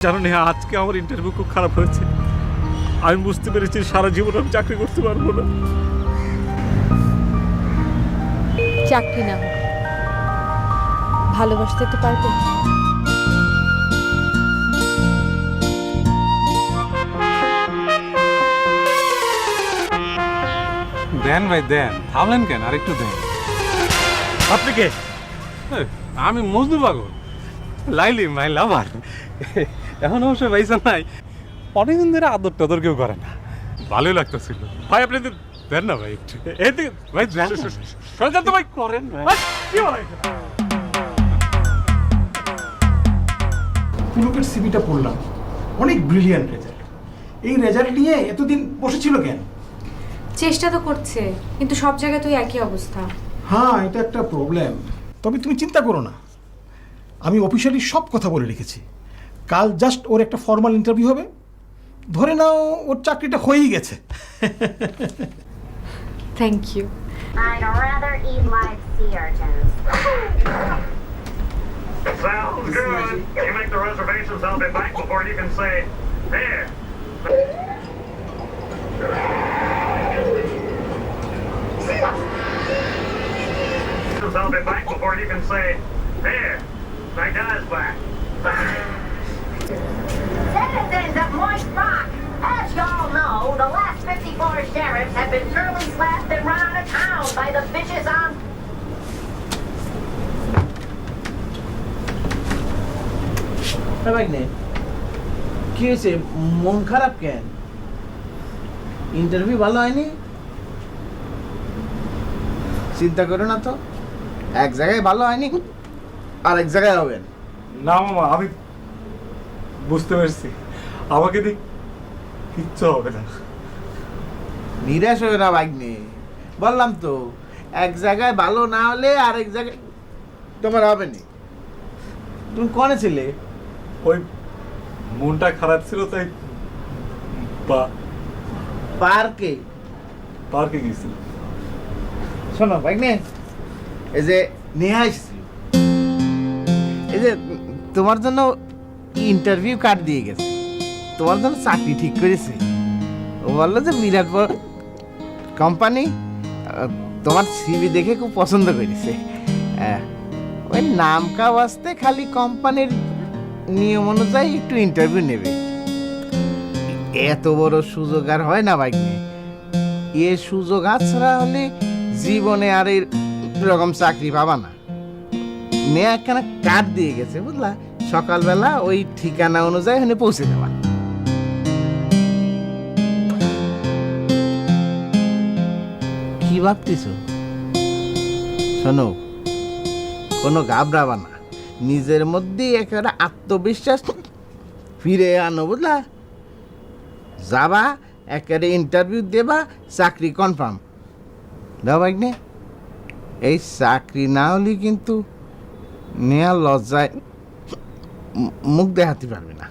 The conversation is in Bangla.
জানো না, আজকে আমার ইন্টারভিউ খুব খারাপ হয়েছে। আমি বুঝতে পেরেছি সারা জীবন আমি চাকরি করতে পারবো না। চাকরি না হোক, ভালোবাসতে তো পারবে। দেন ভাই দেন, থামলেন কেন? আর একটু দেন। আপনি কে? আমি মজনু পাগল, লাইলি মাই লাভার। এখন অবশ্য পয়সা নাই, অনেকদিন ধরে আদর টাদর কেউ করে না, ভালোই লাগতেছিল। ভাই আপনি দেন না ভাই একটু। এদিকে ভাই দেন, সরকার তো ভাই করেন ভাই। কি হয়? পুলকের সিভিটা পড়লাম, অনেক ব্রিলিয়ান্ট রেজাল্ট। এই রেজাল্ট নিয়ে এতদিন বসেছিল কেন? চেষ্টা তো করছে, কিন্তু সব জায়গায় তো একই অবস্থা। হ্যাঁ, এটা একটা প্রবলেম। তবে তুমি চিন্তা করো না, আমি অফিসিয়ালি সব কথা বলে রেখেছি। কাল জাস্ট ওর একটা ফর্মাল ইন্টারভিউ হবে, ধরে নাও ওর চাকরিটা হয়েই গেছে। Thank you. I'd rather eat live sea urchins. Sounds good. You make the reservations, I'll be back before you can say, there. I'll be back before you can say, there. My guy's back. Citizens of Moist Rock, as y'all know, the last 54 sheriffs have been thoroughly slapped and run out of town by the bitches on... কি হয়েছে? মন খারাপ কেন? ইন্টারভিউ ভালো হয়নি? চিন্তা করো না তো, এক জায়গায় ভালো হয়নি আর এক জায়গায় হবে না। না মামা, আমি বুঝতে পারছি, আমাকে দিয়ে কিচ্ছু হবে না। নিরাশ হয়ে না ভাগ্নে, বললাম তো এক জায়গায় ভালো না হলে আর এক জায়গায় তোমার হবে না। তুমি কনে ছিলে? ওই মনটা খারাপ ছিল তাই পার্কে। পার্কে গেছিল। শোনো ভাগ্নে, এই যে নেহা এসেছিল, এই যে তোমার জন্য ইন্টারভিউ কার্ড দিয়ে গেছে, তোমার জন্য চাকরি ঠিক করেছে। ও বললো যে বিরাট বড় কোম্পানি, তোমার সিভি দেখে খুব পছন্দ করেছে। ওই নামকা বাস্তে খালি কোম্পানির নিয়ম অনুযায়ী একটু ইন্টারভিউ নেবে। এত বড় সুযোগ আর হয় না ভাগ্নে। এ সুযোগ আছড়া হলে জীবনে আর এরকম চাকরি পাবা না। নেয়া একখানা কার্ড দিয়ে গেছে, বুঝলা? সকালবেলা ওই ঠিকানা অনুযায়ী ওখানে পৌঁছে যাওয়া। কি ভাবতেছ? শোনো, কোনো ঘাবড়াবা না, নিজের মধ্যে একেবারে আত্মবিশ্বাস ফিরে আনো, বুঝলা? যাবা, একেবারে ইন্টারভিউ দেবা, চাকরি কনফার্ম। দাও ভাগ্নে, এই চাকরি না হলে কিন্তু নেয়া লজ্জায় মুখ দেখাতে পারবে না।